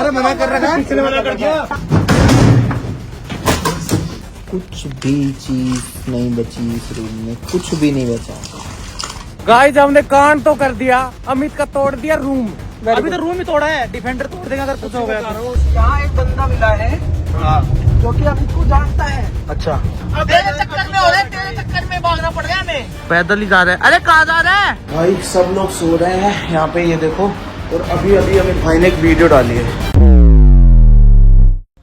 अरे मना कर रखा है, किसने मना कर दिया? कुछ भी चीज नहीं बची इस रूम में, कुछ भी नहीं बचा। गाइस हमने कांड तो कर दिया, अमित का तोड़ दिया रूम। अभी तो रूम ही तोड़ा है, डिफेंडर तोड़ देगा अगर कुछ हो गया तो। यहाँ एक बंदा मिला है जो कि अमित को जानता है। अच्छा, तेरे चक्कर में हो रहा है, तेरे चक्कर में भागना पड़ गया हमें। पैदल ही जा रहा है। अरे कहाँ जा रहा है? भाई सब लोग सो रहे हैं यहाँ पे, ये देखो। और अभी अभी अमित भाई ने एक वीडियो डाली है।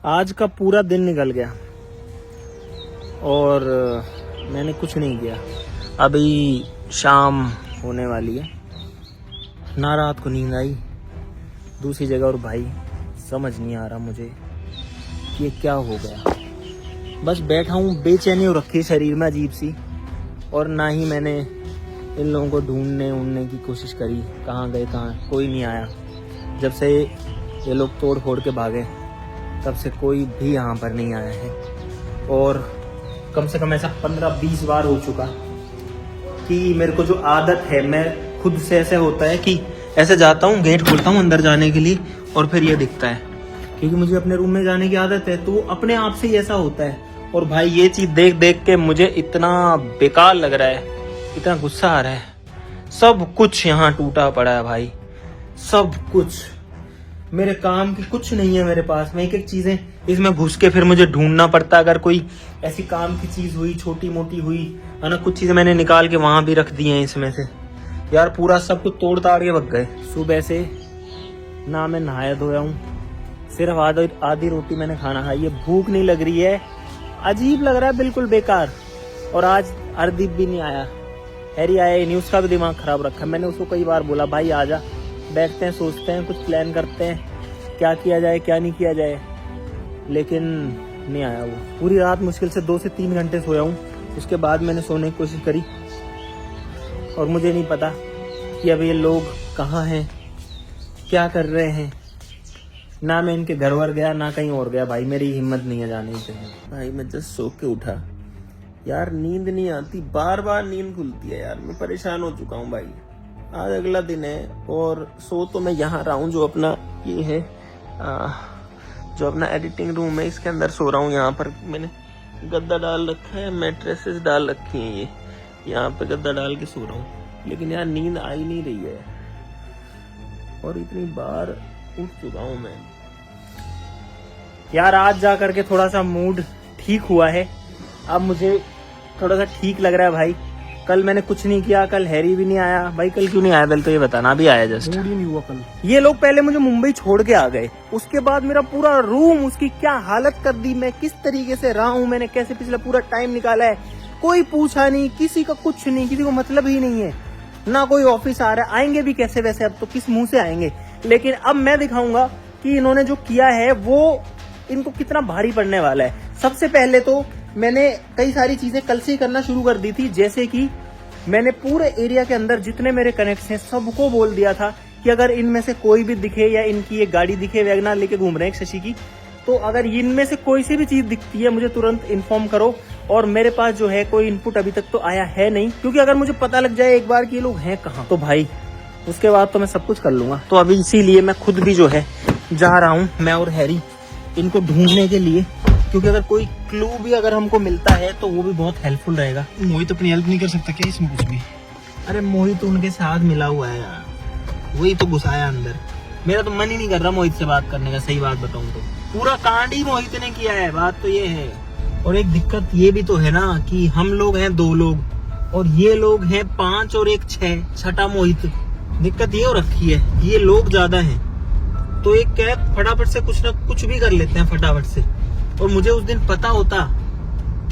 आज का पूरा दिन निकल गया और मैंने कुछ नहीं किया। अभी शाम होने वाली है, ना रात को नींद आई दूसरी जगह, और भाई समझ नहीं आ रहा मुझे कि ये क्या हो गया। बस बैठा हूँ, बेचैनी हो रखी है शरीर में अजीब सी, और ना ही मैंने इन लोगों को ढूंढने की कोशिश करी, कहाँ गए कहाँ, कोई नहीं आया। जब से ये लोग तोड़ फोड़ के भागे तब से कोई भी यहाँ पर नहीं आया है, और कम से कम ऐसा 15-20 बार हो चुका कि मेरे को जो आदत है, मैं खुद से ऐसे होता है कि ऐसे जाता हूँ, गेट खोलता हूँ अंदर जाने के लिए, और फिर ये दिखता है, क्योंकि मुझे अपने रूम में जाने की आदत है, तो अपने आप से ही ऐसा होता है। और भाई ये चीज देख देख के मुझे इतना बेकार लग रहा है, इतना गुस्सा आ रहा है। सब कुछ यहाँ टूटा पड़ा है भाई, सब कुछ। मेरे काम की कुछ नहीं है मेरे पास, मैं एक एक चीजें इसमें घुस के फिर मुझे ढूंढना पड़ता। अगर कोई ऐसी काम की चीज हुई, छोटी मोटी हुई है ना, कुछ चीजें मैंने निकाल के वहां भी रख दी हैं इसमें से। यार पूरा सब कुछ तोड़ ताड़ के भग गए। सुबह से ना मैं नहाया धोया हूँ, सिर्फ आधी रोटी मैंने खाना खाई है, भूख नहीं लग रही है, अजीब लग रहा है, बिल्कुल बेकार। और आज हरदीप भी नहीं आया, हैरी आया ही नहीं, उसका भी दिमाग खराब रखा। मैंने उसको कई बार बोला, भाई आजा, बैठते हैं, सोचते हैं, कुछ प्लान करते हैं, क्या किया जाए क्या नहीं किया जाए, लेकिन नहीं आया वो। पूरी रात मुश्किल से 2 से 3 घंटे सोया हूँ, उसके बाद मैंने सोने की कोशिश करी, और मुझे नहीं पता कि अब ये लोग कहाँ हैं, क्या कर रहे हैं। ना मैं इनके घर वर गया, ना कहीं और गया। भाई मेरी हिम्मत नहीं है जाने की। भाई मैं जस्ट सो के उठा यार, नींद नहीं आती, बार बार नींद खुलती है यार, मैं परेशान हो चुका हूँ भाई। आज अगला दिन है और सो तो मैं यहाँ रहा हूँ, जो अपना ये है जो अपना एडिटिंग रूम है, इसके अंदर सो रहा हूँ। यहाँ पर मैंने गद्दा डाल रखा है, मैट्रेसेस डाल रखी हैं, ये यहाँ पे गद्दा डाल के सो रहा हूँ, लेकिन यार नींद आ ही नहीं रही है, और इतनी बार उठ चुका हूँ मैं यार। आज जा करके थोड़ा सा मूड ठीक हुआ है, अब मुझे थोड़ा सा ठीक लग रहा है भाई। कल मैंने कुछ नहीं किया, कल हैरी भी नहीं आया। भाई कल क्यों नहीं आया पहले तो ये बताना। अभी आया जस्ट, मूड ही नहीं हुआ कल। ये लोग पहले मुझे मुंबई छोड़ के आ गए, उसके बाद मेरा पूरा रूम, उसकी क्या हालत कर दी, मैं किस तरीके से रहा हूँ, मैंने कैसे पिछला पूरा टाइम निकाला है, कोई पूछा नहीं, किसी का कुछ नहीं, किसी को मतलब ही नहीं है, ना कोई ऑफिस आ रहा है। आएंगे भी कैसे वैसे, अब तो किस मुंह से आएंगे। लेकिन अब मैं दिखाऊंगा कि इन्होंने जो किया है वो इनको कितना भारी पड़ने वाला है। सबसे पहले तो मैंने कई सारी चीजें कल से ही करना शुरू कर दी थी, जैसे कि मैंने पूरे एरिया के अंदर जितने मेरे कनेक्ट्स हैं सबको बोल दिया था कि अगर इनमें से कोई भी दिखे, या इनकी एक गाड़ी दिखे, वैगनआर लेके घूम रहे हैं शशि की, तो अगर इनमें से कोई सी भी चीज दिखती है मुझे तुरंत इन्फॉर्म करो। और मेरे पास जो है कोई इनपुट अभी तक तो आया है नहीं, क्योंकि अगर मुझे पता लग जाए एक बार कि ये लोग हैं कहाँ, तो भाई उसके बाद तो मैं सब कुछ कर लूंगा। तो अभी इसीलिए मैं खुद भी जो है जा रहा हूँ, मैं और हैरी, इनको ढूंढने के लिए, क्योंकि अगर कोई क्लू भी अगर हमको मिलता है तो वो भी बहुत हेल्पफुल रहेगा। मोहित अपनी हेल्प नहीं कर सकता क्या इसमें कुछ भी? अरे मोहित तो उनके साथ मिला हुआ है यार, वही तो घुसाया अंदर। मेरा तो मन ही नहीं कर रहा मोहित से बात करने का, सही बात बताऊं तो। पूरा कांड ही मोहित ने किया है, बात तो ये है। और एक दिक्कत ये भी तो है ना कि हम लोग हैं 2 लोग, और ये लोग हैं 5 और एक 6, छठा मोहित। दिक्कत ये हो रखी है, ये लोग ज्यादा हैं, तो एक कैब फटाफट से कुछ ना कुछ भी कर लेते हैं फटाफट से। और मुझे उस दिन पता होता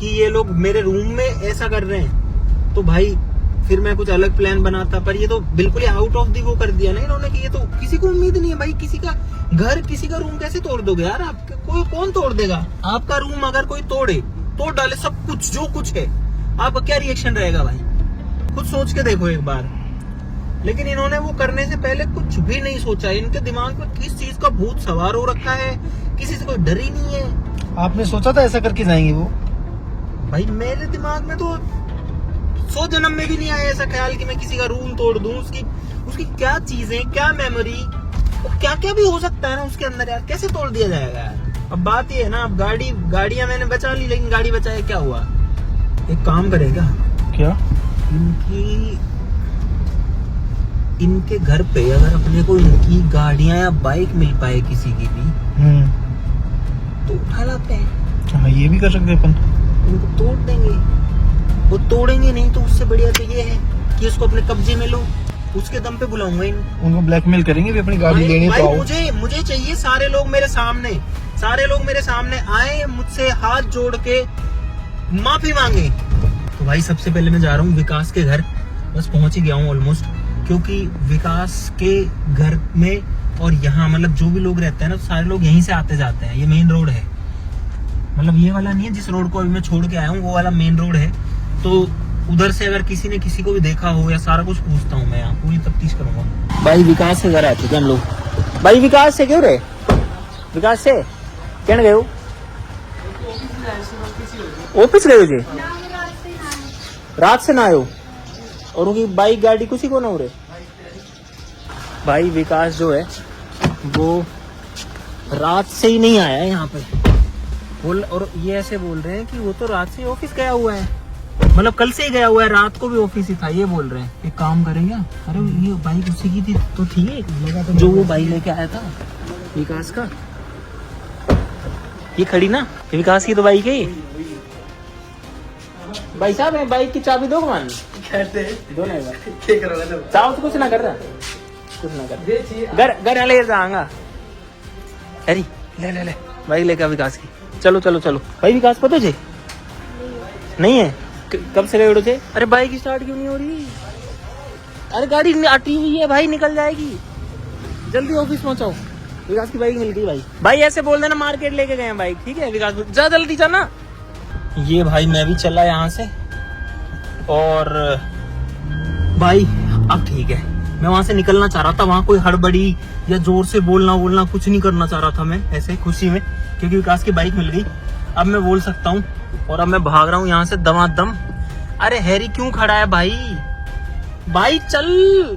कि ये लोग मेरे रूम में ऐसा कर रहे हैं, तो भाई फिर मैं कुछ अलग प्लान बनाता। पर ये तो बिल्कुल ही आउट ऑफ दी वो कर दिया ना इन्होंने, कि ये तो किसी को उम्मीद नहीं है भाई। किसी का घर, किसी का रूम कैसे तोड़ दोगे यार आप? कोई कौन तोड़ देगा आपका रूम? अगर कोई तोड़ डाले सब कुछ जो कुछ है, आपका क्या रिएक्शन रहेगा भाई? खुद सोच के देखो एक बार। लेकिन इन्होंने वो करने से पहले कुछ भी नहीं सोचा। इनके दिमाग में किस चीज का भूत सवार हो रखा है, किसी से कोई डर ही नहीं है। आपने सोचा था ऐसा करके जाएंगे वो? भाई मेरे दिमाग में तो 100 जन्म में भी नहीं आया ऐसा ख्याल कि मैं किसी का रूम तोड़ दूं। उसकी क्या चीजें, क्या मेमोरी, क्या क्या भी हो सकता है ना उसके अंदर यार, कैसे तोड़ दिया जाएगा यार। अब बात ये है ना, अब गाड़ियां मैंने बचा ली, लेकिन गाड़ी बचाए क्या हुआ। एक काम करेगा क्या? इनके घर पे अगर अपने को इनकी गाड़ियां या बाइक मिल पाए किसी की भी, तो उठा लाते हैं। हाँ, ये भी कर सकते अपन। इनको तोड़ देंगे, वो तोड़ेंगे नहीं तो उससे बढ़िया तो ये है कि उसको अपने कब्जे में लो, उसके दम पे बुलाऊंगा उनको ब्लैकमेल करेंगे भी अपनी गाड़ी लेनी तो आओ। मुझे चाहिए सारे लोग मेरे सामने आए, मुझसे हाथ जोड़ के माफी मांगे। तो भाई सबसे पहले मैं जा रहा हूँ विकास के घर, बस पहुंच ही गया हूँ ऑलमोस्ट, क्योंकि विकास के घर में और यहाँ मतलब जो भी लोग रहते हैं ना, तो सारे लोग यहीं से आते जाते हैं। ये मेन रोड है, मतलब ये वाला नहीं है जिस रोड को अभी मैं छोड़ के आया हूँ, वो वाला मेन रोड है। तो उधर से अगर किसी ने किसी को भी देखा हो या सारा कुछ पूछता हूँ मैं, यहाँ पूरी तफ्तीश करूंगा। भाई विकास से घर आ चुके हम लोग। भाई विकास से क्यों रहे? विकास से क्या गए हो? ऑफिस गए हो जी? रात से ना आयो और उनकी बाइक गाड़ी कुछ ही को ना हो रहे। भाई विकास जो है वो रात से ही नहीं आया यहाँ पे बोल, और ये ऐसे बोल रहे हैं कि वो तो रात से ऑफिस गया हुआ है, मतलब कल से ही गया हुआ है, रात को भी ऑफिस ही था, ये बोल रहे हैं। एक काम करेंगे, अरे ये बाइक उसी की थी तो ठीक, जो वो बाइक लेके आया था विकास का, ये खड़ी ना, विकास की तो बाइक है। भाई साहब मैं बाइक की चाबी दो मान दो नहीं चाहो तो कुछ ना कर रहा, कुछ ना कर घर ले जाऊंगा। अरे ले ले ले बाइक लेकर विकास की, चलो चलो चलो। भाई विकास पता है नहीं है, कब से गए थे? अरे बाइक स्टार्ट क्यों नहीं हो रही? अरे गाड़ी अटी हुई है भाई, निकल जाएगी, जल्दी ऑफिस पहुंचाओ। विकास की बाइक मिल गई भाई ऐसे बोल देना मार्केट लेके गए हैं बाइक, ठीक है विकास जा जल्दी जाना। ये भाई मैं भी चला यहाँ से, और भाई अब ठीक है, मैं वहां से निकलना चाह रहा था, वहां कोई हड़बड़ी या जोर से बोलना कुछ नहीं करना चाह रहा था मैं, ऐसे खुशी में, क्योंकि विकास की बाइक मिल गई। अब मैं बोल सकता हूँ, और अब मैं भाग रहा हूँ यहाँ से दमादम। अरे हैरी क्यों खड़ा है भाई चल।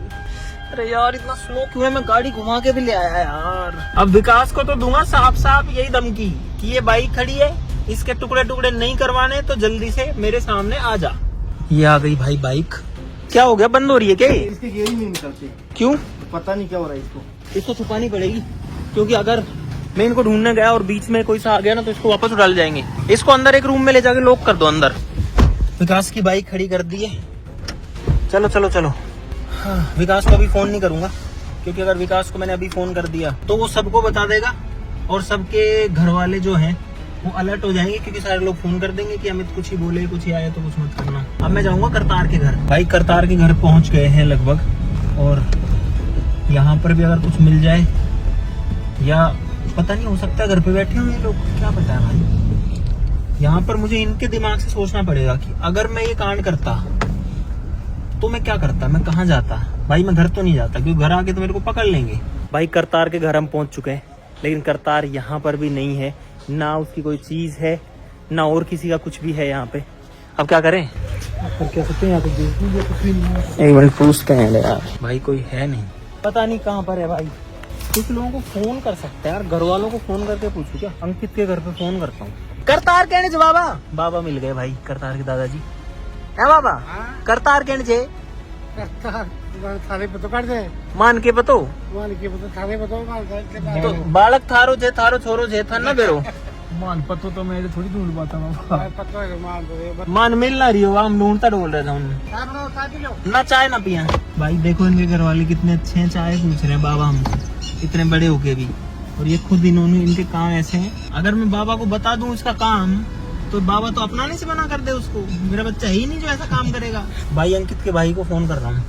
अरे यार इतना स्लो क्यों है, मैं गाड़ी घुमा के भी ले आया यार। अब विकास को तो दूंगा साफ यही धमकी कि ये बाइक खड़ी है, इसके टुकड़े टुकड़े नहीं करवाने तो जल्दी से मेरे सामने आ जा। ये आ गई भाई बाइक। क्या हो गया, बंद हो रही है क्या? इसकी गियर ही नहीं निकलती। क्यों? पता नहीं क्या हो रहा है इसको छुपानी पड़ेगी, क्योंकि अगर मैं इनको ढूंढने गया और बीच में कोई सा आ गया ना तो इसको वापस उड़ा जाएंगे। इसको अंदर एक रूम में ले जाके लॉक कर दो अंदर। विकास की बाइक खड़ी कर दी है, चलो चलो चलो। हाँ, विकास को अभी फोन नहीं करूंगा, क्योंकि अगर विकास को मैंने अभी फोन कर दिया तो वो सबको बता देगा, और सबके घर वाले जो हैं वो अलर्ट हो जाएंगे, क्योंकि सारे लोग फोन कर देंगे कि अमित कुछ ही बोले, कुछ ही आया तो कुछ मत करना। अब मैं जाऊंगा करतार के घर। भाई करतार के घर पहुंच गए हैं लगभग, और यहाँ पर भी अगर कुछ मिल जाए, या पता नहीं, हो सकता है घर पे बैठे हुए लोग, क्या पता है भाई। यहाँ पर मुझे इनके दिमाग से सोचना पड़ेगा कि अगर मैं ये कांड करता तो मैं क्या करता, मैं कहाँ जाता। भाई मैं घर तो नहीं जाता, क्योंकि घर आके तो मेरे को पकड़ लेंगे। भाई करतार के घर हम पहुंच चुके हैं, लेकिन करतार यहाँ पर भी नहीं है, ना उसकी कोई चीज है, ना और किसी का कुछ भी है यहाँ पे। अब क्या करें? क्या सकते हैं, एक मिनट पूछते हैं यार। भाई कोई है नहीं, पता नहीं कहाँ पर है भाई। कुछ लोगों को फोन कर सकते हैं यार, घर वालों को फोन करके पूछू क्या? अंकित के घर पे फोन करता हूँ। करतार कहने से बाबा मिल गए भाई, करतार के दादाजी है बाबा। करतार कहने से थारे पतो काट दे, मान के पतो थारे पतो तो बालक थारो जे थारो छोरो जे था ना बेरो मान पतो तो मैं थोड़ी ढूंढ पाता हूँ। मान मिल ना रही हो, हम ढूंढता ढूंढ रहे था ना, चाय ना पिया। भाई देखो इनके घर वाले कितने अच्छे हैं, चाय पूछ रहे हैं बाबा हमसे, इतने बड़े होके भी, और ये खुद इन्होंने, इनके काम ऐसे हैं। अगर मैं बाबा को बता दूं इसका काम, तो बाबा तो अपनाने से मना कर दे उसको, मेरा बच्चा ही नहीं जो ऐसा काम करेगा। भाई अंकित के भाई को फोन कर रहा हूँ।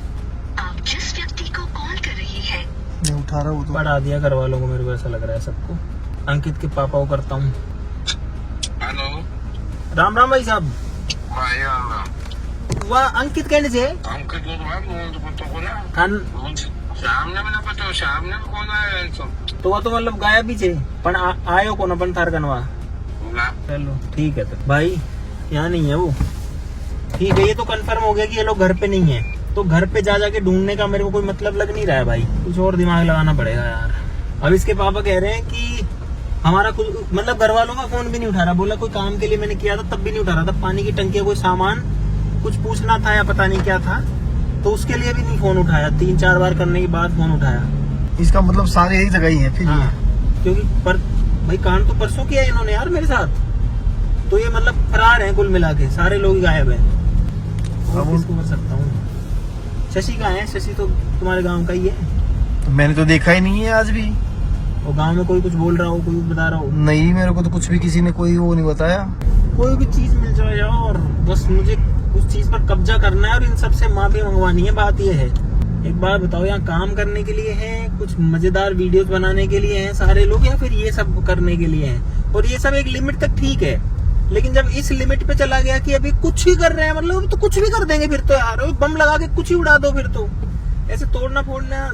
आप जिस व्यक्ति को कॉल कर रही है मैं उठा रहा हूँ, बढ़ा दिया घर वालों को, मेरे को ऐसा लग रहा है सबको। अंकित के पापा को करता हूँ। हेलो, राम राम भाई साहब। वह अंकित कहने से अंकित तो वो तो मतलब गायब ही थे, पण आयो को अपन थार कनवा। चलो ठीक है, तो भाई यहाँ नहीं है वो, ठीक है। ये तो कंफर्म हो गया कि ये लोग घर पे नहीं है, तो घर पे जा जाके ढूंढने का मेरे को कोई मतलब लग नहीं रहा है भाई, कुछ और दिमाग लगाना पड़ेगा यार। अब इसके पापा कह रहे हैं कि हमारा कुछ मतलब घर वालों का फोन भी नहीं उठा रहा। बोला कोई काम के लिए मैंने किया था तब भी नहीं उठा रहा था। पानी की टंकी कोई सामान कुछ पूछना था या पता नहीं क्या था, तो उसके लिए भी नहीं फोन उठाया। 3-4 बार करने के बाद फोन उठाया। इसका मतलब सारे यही जगह ही है फिर। हाँ, क्योंकि भाई कांड तो परसों किया इन्होंने यार मेरे साथ। तो ये मतलब फरार है कुल मिला के, सारे लोग गायब हैं। अब किसको कर सकता हूँ। शशि कहाँ है? शशि तो तुम्हारे गांव का ही है। मैंने तो देखा ही नहीं है आज भी। और गांव में कोई कुछ बोल रहा हो, कोई कुछ बता रहा हो? नहीं, मेरे को तो कुछ भी किसी ने कोई वो नहीं बताया। कोई भी चीज मिल जाए और बस मुझे उस चीज पर कब्जा करना है और इन सबसे माफी मंगवानी है। बात ये है, एक बार बताओ, यहाँ काम करने के लिए है, कुछ मजेदार वीडियोस बनाने के लिए हैं सारे लोग, या फिर ये सब करने के लिए हैं? और ये सब एक लिमिट तक ठीक है, लेकिन जब इस लिमिट पे चला गया कि अभी कुछ ही कर रहे हैं, मतलब तो कुछ भी कर देंगे फिर तो यार। बम लगा के कुछ ही उड़ा दो फिर तो। ऐसे तोड़ना फोड़ना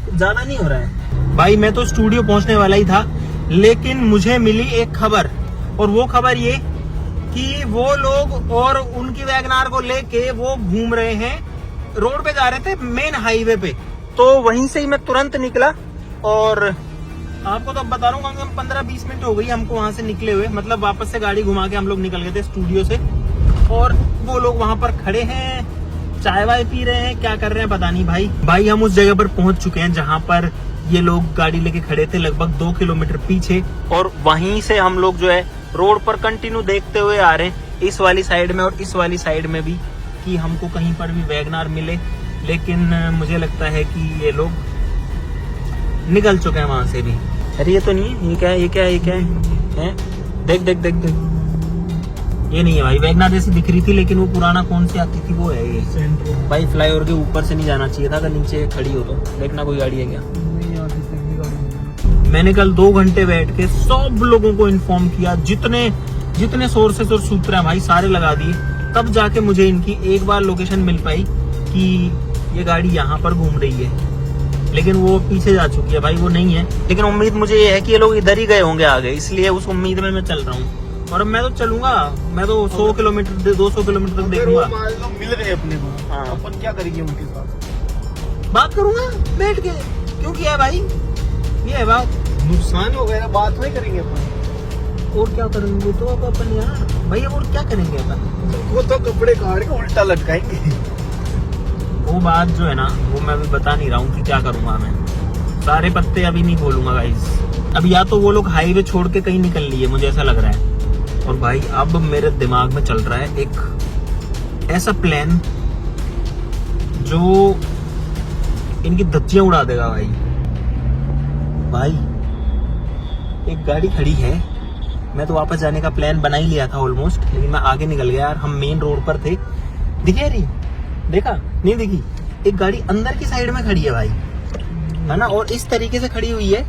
ज्यादा नहीं हो रहा है। भाई मैं तो स्टूडियो पहुंचने वाला ही था, लेकिन मुझे मिली एक खबर, और वो खबर ये कि वो लोग और उनकी वैगनार को लेके वो घूम रहे हैं, रोड पे जा रहे थे मेन हाईवे पे। तो वहीं से ही मैं तुरंत निकला, और आपको तो अब बता रहा हूँ, कम से कम 15-20 मिनट हो गई हमको वहां से निकले हुए। मतलब वापस से गाड़ी घुमा के हम लोग निकल गए थे स्टूडियो से, और वो लोग वहां पर खड़े हैं, चाय वाय पी रहे हैं, क्या कर रहे हैं पता नहीं। भाई हम उस जगह पर पहुंच चुके हैं जहां पर ये लोग गाड़ी लेके खड़े थे, लगभग 2 किलोमीटर पीछे। और वहीं से हम लोग जो है रोड पर कंटिन्यू देखते हुए आ रहे हैं, इस वाली साइड में और इस वाली साइड में भी, कि हमको कहीं पर भी वैगनार मिले। लेकिन मुझे लगता है कि ये लोग निकल चुके हैं वहां से भी। अरे ये तो नहीं है, ये क्या है, ये क्या है, ये क्या है? देख देख देख देख, ये नहीं है भाई। वैगनार जैसी दिख रही थी, लेकिन वो पुराना कौन सी आती थी वो है ये। भाई फ्लाईओवर के ऊपर से नहीं जाना चाहिए था, अगर नीचे खड़ी हो तो। देखना कोई गाड़ी है क्या? मैंने कल 2 घंटे बैठ के सब लोगों को इन्फॉर्म किया, जितने सोर्सेस और सूत्र हैं भाई सारे लगा दिए, तब जाके मुझे इनकी एक बार लोकेशन मिल पाई कि ये गाड़ी यहाँ पर घूम रही है। लेकिन वो पीछे जा चुकी है भाई, वो नहीं है। लेकिन उम्मीद मुझे ये है कि ये लोग इधर ही गए होंगे आगे, इसलिए उस उम्मीद में मैं चल रहा हूँ। और अब मैं तो चलूंगा, मैं तो 100 किलोमीटर 200 किलोमीटर तक देखूंगा। मिल रहे हैं अपने को, हाँ, अपन क्या करेंगे उनके साथ? बात करूंगा बैठ के। क्यों किया भाई? ये है बात। नुकसान हो गया, बात नहीं करेंगे अपन। और क्या करेंगे तो अब अपन यार भाई, और क्या करेंगे अपन? वो तो कपड़े काट के उल्टा लटकाएंगे। वो बात जो है ना, वो मैं अभी बता नहीं रहा हूँ कि क्या करूंगा मैं। सारे पत्ते अभी नहीं खोलूंगा गाइस। अब या तो वो लोग हाईवे छोड़ के कहीं निकल लिए, मुझे ऐसा लग रहा है। और भाई अब मेरे दिमाग में चल रहा है एक ऐसा प्लान जो इनकी धज्जियां उड़ा देगा भाई। एक गाड़ी खड़ी है, मैं तो वापस जाने का प्लान बना ही लिया था ऑलमोस्ट, लेकिन मैं आगे निकल गया यार। हम मेन रोड पर थे, दिखे रही? देखा नहीं दिखी? एक गाड़ी अंदर की साइड में खड़ी है भाई, है ना, और इस तरीके से खड़ी हुई है,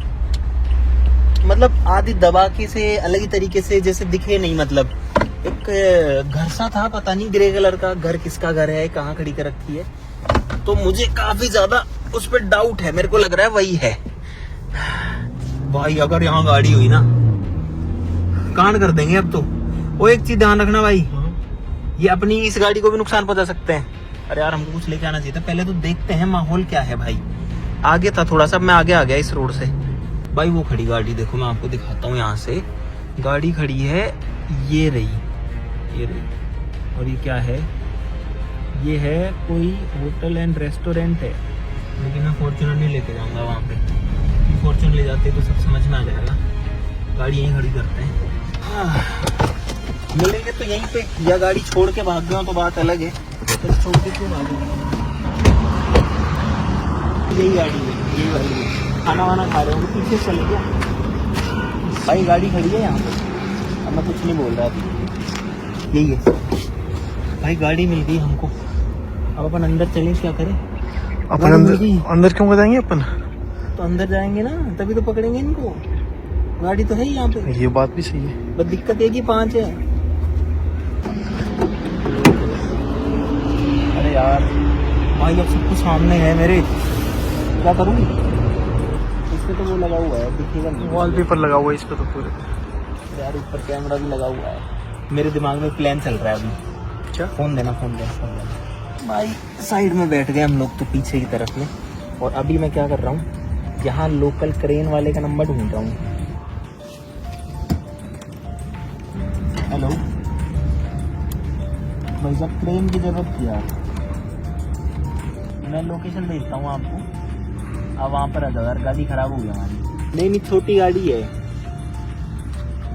मतलब आधी दबा के से अलग ही तरीके से, जैसे दिखे नहीं। मतलब एक घर सा था, पता नहीं ग्रे कलर का घर, किसका घर है, कहाँ खड़ी कर रखी है। तो मुझे काफी ज्यादा उस पर डाउट है, मेरे को लग रहा है वही है भाई। अगर यहाँ गाड़ी हुई ना, कांड कर देंगे अब तो। वो एक चीज ध्यान रखना भाई, ये अपनी इस गाड़ी को भी नुकसान पहुंचा सकते हैं। अरे यार हमको कुछ लेके आना चाहिए था। पहले तो देखते हैं माहौल क्या है भाई। आगे था थोड़ा सा, मैं आगे आ गया इस रोड से भाई। वो खड़ी गाड़ी देखो, मैं आपको दिखाता हूँ। यहाँ से गाड़ी खड़ी है, ये रही। और ये क्या है? ये है कोई होटल एंड रेस्टोरेंट है, लेकिन मैं फॉर्च्यूनर नहीं लेके जाऊंगा वहाँ पे। फॉर्च्यूनर ले जाते तो सब समझ में आ जाएगा। गाड़ी यहीं खड़ी करते हैं। मिलेंगे तो यहीं पे, या गाड़ी छोड़ के भाग गए तो बात अलग है। तो छोड़ के क्यों भागेंगे? यही गाड़ी है, यही वाली है। खाना वाना खा रहे होंगे, पीछे चले गया भाई। गाड़ी खड़ी है यहाँ पे, अब मैं कुछ नहीं बोल रहा था। यही है भाई, गाड़ी मिल गई हमको। अब अपन अंदर चलें, क्या करें? अपन अंदर क्यों जाएंगे अपन? तो अंदर जाएंगे ना, तभी तो पकड़ेंगे इनको। गाड़ी तो है ही यहाँ पे। ये बात भी सही है, बस दिक्कत है कि 5 है। अरे यार भाई, अब सब कुछ सामने है मेरे, क्या करूँ? इस पे तो वो लगा हुआ है, दिखेगा नहीं। वॉलपेपर लगा हुआ है इस पे तो पूरे यार। ऊपर कैमरा भी लगा हुआ है। मेरे दिमाग में प्लान चल रहा है अभी। क्या? फोन देना भाई। साइड में बैठ गए हम लोग तो, पीछे की तरफ में। और अभी मैं क्या कर रहा हूँ, यहाँ लोकल क्रेन वाले का नंबर ढूंढ रहा हूँ। हेलो भाई साहब, क्रेन की जरूरत थी यार। मैं लोकेशन भेजता हूँ आपको, अब वहाँ पर आ जाओ यार, गाड़ी खराब हो गई हमारी। नहीं छोटी गाड़ी है,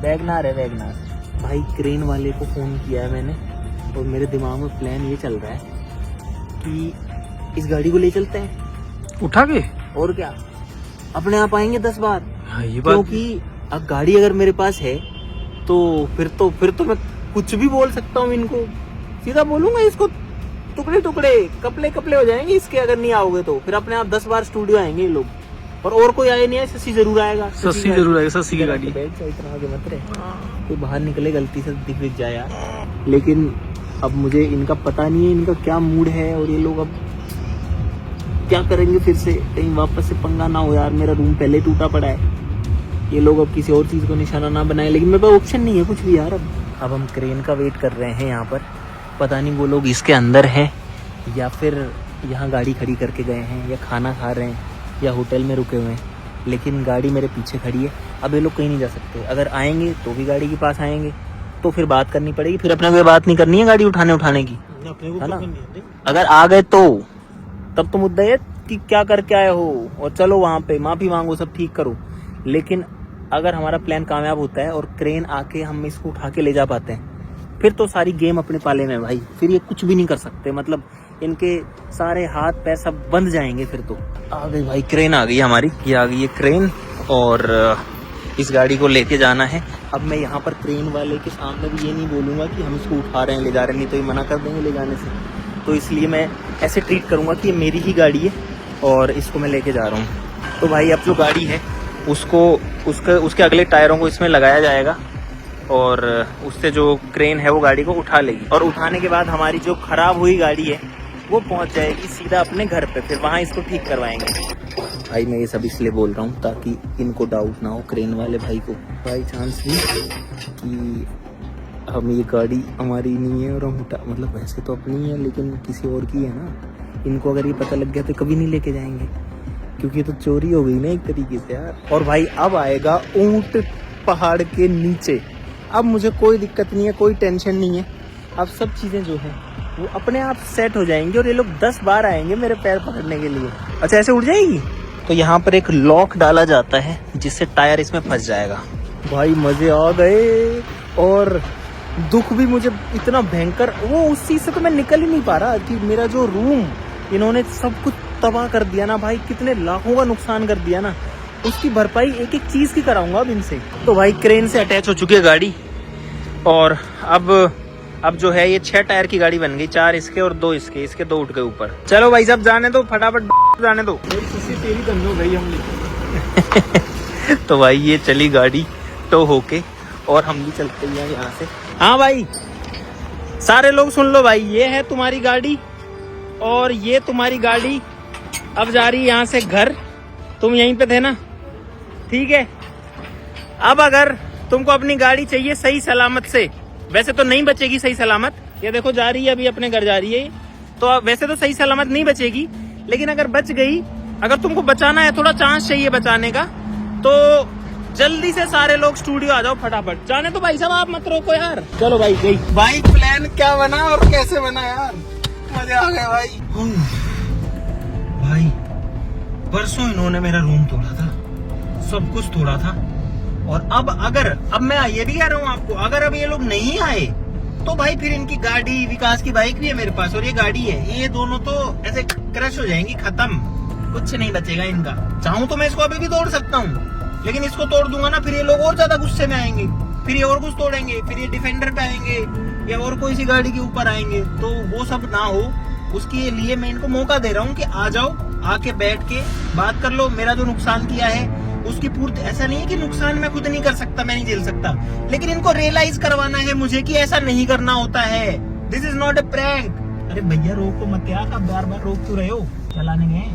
वैगनार है वैगनार। भाई क्रेन वाले को फ़ोन किया है मैंने, और मेरे दिमाग में प्लान ये चल रहा है कि इस गाड़ी को ले चलते हैं उठा के। और क्या, अपने आप आएंगे 10 बार। हाँ, ये बात क्योंकि अब गाड़ी अगर मेरे पास है तो फिर तो मैं कुछ भी बोल सकता हूँ इनको, सीधा बोलूंगा इसको टुकड़े टुकड़े कपले हो जाएंगे इसके, अगर नहीं आओगे तो फिर अपने आप 10 बार स्टूडियो आएंगे ये लोग। और कोई आए नहीं है, सस्सी जरूर आएगा। सस्सी जरूर आएगा, सस्सी की गाड़ी। बैठ जाओ, इतना आगे मत रहे, कोई बाहर निकले गलती से दिख जाए यार। लेकिन अब मुझे इनका पता नहीं है, इनका क्या मूड है, और ये लोग अब क्या करेंगे फिर से, कहीं वापस से पंगा ना हो यार। मेरा रूम पहले टूटा पड़ा है, ये लोग अब किसी और चीज़ को निशाना ना बनाए, लेकिन मेरे पास ऑप्शन नहीं है कुछ भी यार। अब हम क्रेन का वेट कर रहे हैं यहाँ पर, पता नहीं वो लोग इसके अंदर हैं या फिर यहाँ गाड़ी खड़ी करके गए हैं, या खाना खा रहे हैं, या होटल में रुके हुए हैं। लेकिन गाड़ी मेरे पीछे खड़ी है, अब ये लोग कहीं नहीं जा सकते। अगर आएंगे तो भी गाड़ी के पास आएंगे, तो फिर बात करनी पड़ेगी। फिर अपने को बात नहीं करनी है गाड़ी उठाने की, है ना। अगर आ गए तो तब तो मुद्दा है कि क्या करके आए हो, और चलो वहाँ पे माफी मांगो, सब ठीक करो। लेकिन अगर हमारा प्लान कामयाब होता है और क्रेन आके हम इसको उठा के ले जा पाते हैं, फिर तो सारी गेम अपने पाले में भाई। फिर ये कुछ भी नहीं कर सकते, मतलब इनके सारे हाथ पैर सब बंद जाएंगे फिर तो। आ गई भाई क्रेन, आ गई हमारी, ये आ गई है क्रेन, और इस गाड़ी को लेके जाना है। अब मैं यहाँ पर क्रेन वाले के सामने भी ये नहीं बोलूँगा कि हम इसको उठा रहे हैं ले जा रहे हैं, नहीं तो ये मना कर देंगे ले जाने से। तो इसलिए मैं ऐसे ट्रीट करूँगा कि ये मेरी ही गाड़ी है और इसको मैं लेके जा रहा हूँ। तो भाई अब जो गाड़ी है उसके अगले टायरों को इसमें लगाया जाएगा, और उससे जो क्रेन है वो गाड़ी को उठा लेगी, और उठाने के बाद हमारी जो खराब हुई गाड़ी है वो पहुंच जाएगी सीधा अपने घर पे, फिर वहाँ इसको ठीक करवाएंगे। भाई मैं ये सब इसलिए बोल रहा हूँ ताकि इनको डाउट ना हो, क्रेन वाले भाई को बाई चांस भी कि हम ये गाड़ी हमारी नहीं है और हम मतलब वैसे तो अपनी है लेकिन किसी और की है ना। इनको अगर ये पता लग गया तो कभी नहीं लेके जाएंगे, क्योंकि ये तो चोरी हो गई ना एक तरीके से यार। और भाई अब आएगा ऊंट पहाड़ के नीचे। अब मुझे कोई दिक्कत नहीं है, कोई टेंशन नहीं है। अब सब चीज़ें जो हैं वो अपने आप सेट हो जाएंगी, और ये लोग 10 बार आएंगे मेरे पैर पकड़ने के लिए। अच्छा ऐसे उड़ जाएगी। तो यहाँ पर एक लॉक डाला जाता है जिससे टायर इसमें फंस जाएगा। भाई मजे आ गए, और दुख भी मुझे इतना भयंकर, वो उस चीज़ से तो मैं निकल ही नहीं पा रहा कि मेरा जो रूम इन्होंने सब कुछ तबाह कर दिया ना भाई, कितने लाखों का नुकसान कर दिया ना, उसकी भरपाई एक एक चीज़ की कराऊंगा अब इनसे। तो भाई क्रेन से अटैच हो चुकी है गाड़ी, और अब जो है ये 6 टायर की गाड़ी बन गई, 4 इसके और 2 इसके 2 उठ गए ऊपर। चलो भाई साहब जाने दो, फटाफट जाने दो। तेरी धन हो गई हम तो भाई ये चली गाड़ी टो होके, और हम भी चलते हैं यहाँ से। हाँ भाई सारे लोग सुन लो भाई, ये है तुम्हारी गाड़ी और ये तुम्हारी गाड़ी अब जा रही है यहाँ से घर। तुम यहीं पे थे ना, ठीक है। अब अगर तुमको अपनी गाड़ी चाहिए सही सलामत से, वैसे तो नहीं बचेगी सही सलामत, ये देखो जा रही है अभी अपने घर जा रही है, तो वैसे तो सही सलामत नहीं बचेगी, लेकिन अगर बच गई, अगर तुमको बचाना है, थोड़ा चांस चाहिए बचाने का, तो जल्दी से सारे लोग स्टूडियो आ जाओ फटाफट। जाने तो भाई साहब, आप मत रोको यार। चलो भाई गई। भाई प्लान क्या बना और कैसे बना यार, मजे आ गए भाई। भाई परसों इन्होंने मेरा रूम तोड़ा था, सब कुछ तोड़ा था, और अब मैं ये भी कह रहा हूँ आपको, अगर अब ये लोग नहीं आए तो भाई फिर इनकी गाड़ी, विकास की बाइक भी है मेरे पास और ये गाड़ी है, ये दोनों तो ऐसे क्रश हो जाएंगी, खत्म, कुछ नहीं बचेगा इनका। चाहूँ तो मैं इसको अभी भी तोड़ सकता हूँ, लेकिन इसको तोड़ दूंगा ना, फिर ये लोग और ज्यादा गुस्से में आएंगे, फिर ये और कुछ तोड़ेंगे, फिर ये डिफेंडर पे आएंगे या और कोई सी गाड़ी के ऊपर आएंगे। तो वो सब ना हो, उसके लिए मैं इनको मौका दे रहा हूँ कि आ जाओ, आके बैठ के बात कर लो। मेरा जो नुकसान किया है उसकी पूर्ति, ऐसा नहीं है कि नुकसान मैं खुद नहीं कर सकता, मैं नहीं झेल सकता, लेकिन इनको रियलाइज करवाना है मुझे कि ऐसा नहीं करना होता है। This is not a prank. अरे भैया रोको मत यार, आप बार बार रोक क्यों रहे हो? चलाने गए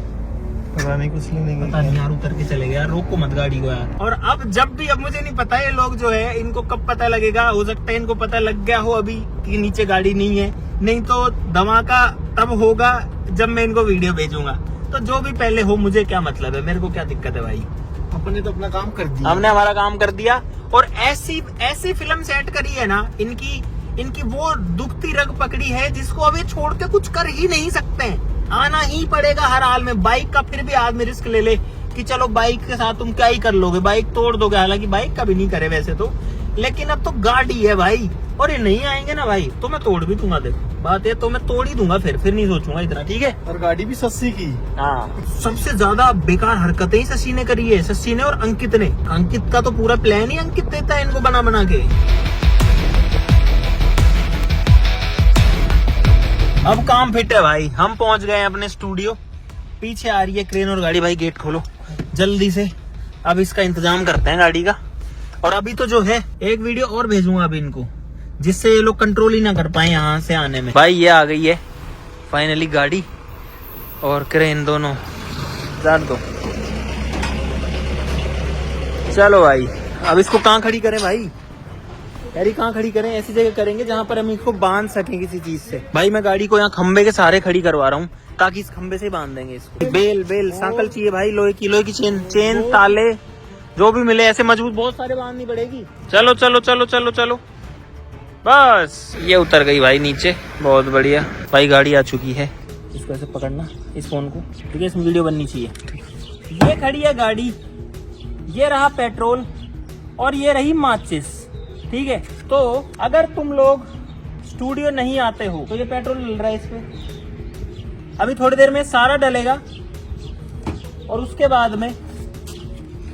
पता नहीं, कुछ नहीं पता नहीं यार, उतर के चले गए यार, रोको मत गाड़ी को यार। और अब मुझे नहीं पता ये लोग जो है, इनको कब पता लगेगा, हो सकता है इनको पता लग गया हो अभी कि नीचे गाड़ी नहीं है, नहीं तो धमाका तब होगा जब मैं इनको वीडियो भेजूंगा, तो जो भी पहले हो, मुझे क्या मतलब है, मेरे को क्या दिक्कत है भाई। अपने तो अपना काम कर दिया। हमने हमारा काम कर दिया। और ऐसी फिल्म सेट करी है ना, इनकी वो दुखती रग पकड़ी है जिसको अब ये छोड़ के कुछ कर ही नहीं सकते हैं। आना ही पड़ेगा हर हाल में। बाइक का फिर भी आदमी रिस्क ले ले कि चलो बाइक के साथ तुम क्या ही कर लोगे, बाइक तोड़ दोगे, हालांकि बाइक का भी नहीं करे वैसे तो, लेकिन अब तो गाड़ी है भाई। और ये नहीं आएंगे ना भाई तो मैं तोड़ भी दूंगा। देखो बात है, तो मैं तोड़ ही दूंगा, फिर नहीं सोचूंगा इतना, ठीक है। और गाड़ी भी सस्ती की। हाँ, सबसे ज्यादा बेकार हरकतें ही शशि ने करी है, शशि ने और अंकित ने। अंकित का तो पूरा प्लान ही अंकित देता है इनको बना के। अब काम फिट है भाई, हम पहुंच गए हैं अपने स्टूडियो। पीछे आ रही है क्रेन और गाड़ी। भाई गेट खोलो जल्दी से, अब इसका इंतजाम करते हैं गाड़ी का। और अभी तो जो है एक वीडियो और भेजूंगा अभी इनको, जिससे ये लोग कंट्रोल ही ना कर पाए यहाँ से आने में। भाई ये आ गई है फाइनली गाड़ी और क्रेन दोनों। जान दो, चलो भाई अब इसको कहाँ खड़ी करें भाई, यार कहाँ खड़ी करें? ऐसी जगह करेंगे जहाँ पर हम इसको बांध सकें किसी चीज से। भाई मैं गाड़ी को यहाँ खंबे के सहारे खड़ी करवा रहा हूँ ताकि इस खंबे से बांध देंगे इसको। बेल सांकल चाहिए भाई, लोहे की चेन ताले जो भी मिले ऐसे मजबूत, बहुत सारे बांधनी पड़ेगी। चलो चलो चलो चलो चलो, बस ये उतर गई भाई नीचे, बहुत बढ़िया। भाई गाड़ी आ चुकी है, इसको ऐसे पकड़ना इस फोन को, ठीक है, इसमें वीडियो बननी चाहिए। ये खड़ी है गाड़ी, ये रहा पेट्रोल और ये रही माचिस, ठीक है। तो अगर तुम लोग स्टूडियो नहीं आते हो तो ये पेट्रोल डल रहा है इस पे, अभी थोड़ी देर में सारा डलेगा और उसके बाद में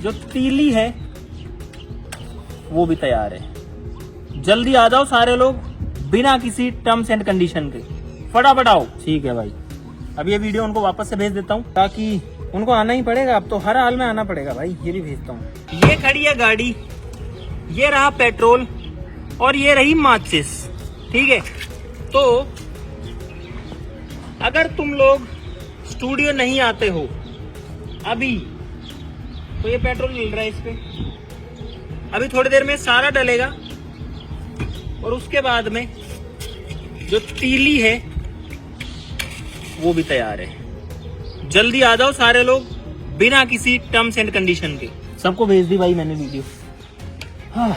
जो तीली है वो भी तैयार है। जल्दी आ जाओ सारे लोग बिना किसी टर्म्स एंड कंडीशन के, फटाफट आओ, ठीक है भाई। अब ये वीडियो उनको वापस से भेज देता हूँ ताकि उनको आना ही पड़ेगा, अब तो हर हाल में आना पड़ेगा भाई। ये भी भेजता हूँ। ये खड़ी है गाड़ी, ये रहा पेट्रोल और ये रही माचिस, ठीक है। तो अगर तुम लोग स्टूडियो नहीं आते हो अभी तो ये पेट्रोल मिल रहा है इस पे, अभी थोड़ी देर में सारा डलेगा और उसके बाद में जो तीली है वो भी तैयार है। जल्दी आ जाओ सारे लोग बिना किसी टर्म्स एंड कंडीशन के। सबको भेज दी भाई मैंने वीडियो। हाँ,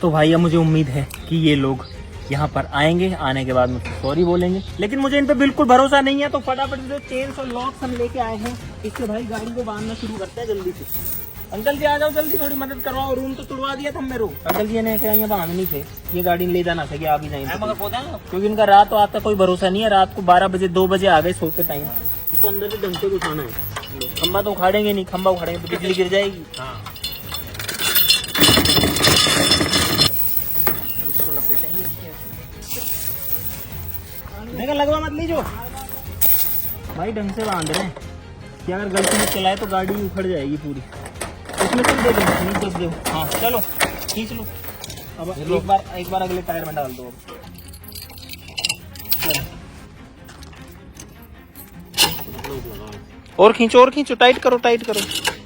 तो भाई अब मुझे उम्मीद है कि ये लोग यहाँ पर आएंगे, आने के बाद मुझसे सॉरी बोलेंगे, लेकिन मुझे इन पे बिल्कुल भरोसा नहीं है। तो फटाफट जो चेन्स और लॉक्स हम लेके आए हैं इससे भाई गाड़ी को बांधना शुरू करते हैं जल्दी से। अंकल जी आ जाओ जल्दी, थोड़ी मदद करवाओ। रूम तो तुड़वा दिया था मेरे को। अंकल जी ने यहाँ बांधनी थे, ये गाड़ी ले जाना था कि आ भी जाएंगे, क्योंकि इनका रात आता कोई भरोसा नहीं है। रात को 12 बजे 2 बजे आ गए सोते टाइम, इसको अंदर से ढंग से उठाना है। खंबा तो उखाड़ेंगे नहीं, खंबा उखाड़ेंगे तो बिजली गिर जाएगी। देखा, लगवा मत लीजो भाई, ढंग से बांध रहे हैं कि अगर गलती में चलाए तो गाड़ी उखड़ जाएगी पूरी। इसमें तुम दे दो, नीचे दो। हाँ चलो खींच लो। अब एक बार अगले टायर में डाल दो। और खींचो, टाइट करो।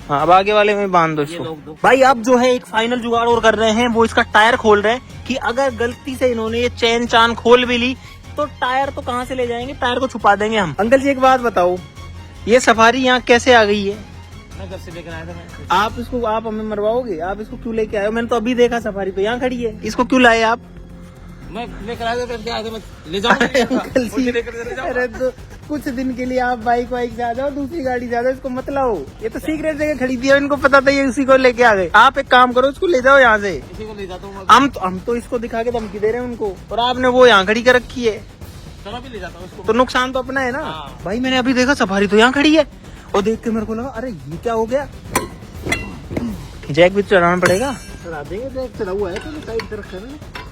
हाँ, अब आगे वाले में बांध दो इसको। भाई अब जो है एक फाइनल जुगाड़ और कर रहे हैं, वो इसका टायर खोल रहे हैं कि अगर गलती से इन्होंने ये चैन चान खोल भी ली तो टायर तो कहाँ से ले जाएंगे, टायर को छुपा देंगे हम। अंकल जी एक बात बताओ, ये सफारी यहाँ कैसे आ गई है? मैं घर से लेकर आया था। आप हमें मरवाओगे? आप इसको क्यों लेके आए हो? मैंने तो अभी देखा सफारी तो यहाँ खड़ी है, इसको क्यों लाए आप? मैं लेकर आया था, ले जाऊंगा। अंकल जी अरे तो कुछ दिन के लिए आप बाइक वाइक से आ जाओ, दूसरी गाड़ी से आ जाओ, इसको मत लाओ। ये तो सीक्रेट जगह खड़ी थी, इनको पता था ये उसी को लेके आ गए। आप एक काम करो, इसको ले जाओ यहाँ से। इसी को ले जाता हूँ। हम तो इसको दिखा के धमकी दे रहे हैं उनको, और आपने वो यहाँ खड़ी कर रखी है। चलो भी ले जाता हूँ इसको। तो नुकसान तो अपना है ना। भाई मैंने अभी देखा सफारी तो यहाँ खड़ी है, और देख के मेरे को लगा अरे ये क्या हो गया। जैक भी चढ़ाना पड़ेगा। चढ़ा देंगे, जैक चढ़ा हुआ है तो साइड से रखा है।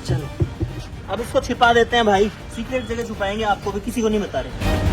चलो अब इसको छिपा देते हैं भाई, सीक्रेट जगह छुपाएंगे, आपको भी किसी को नहीं बता रहे।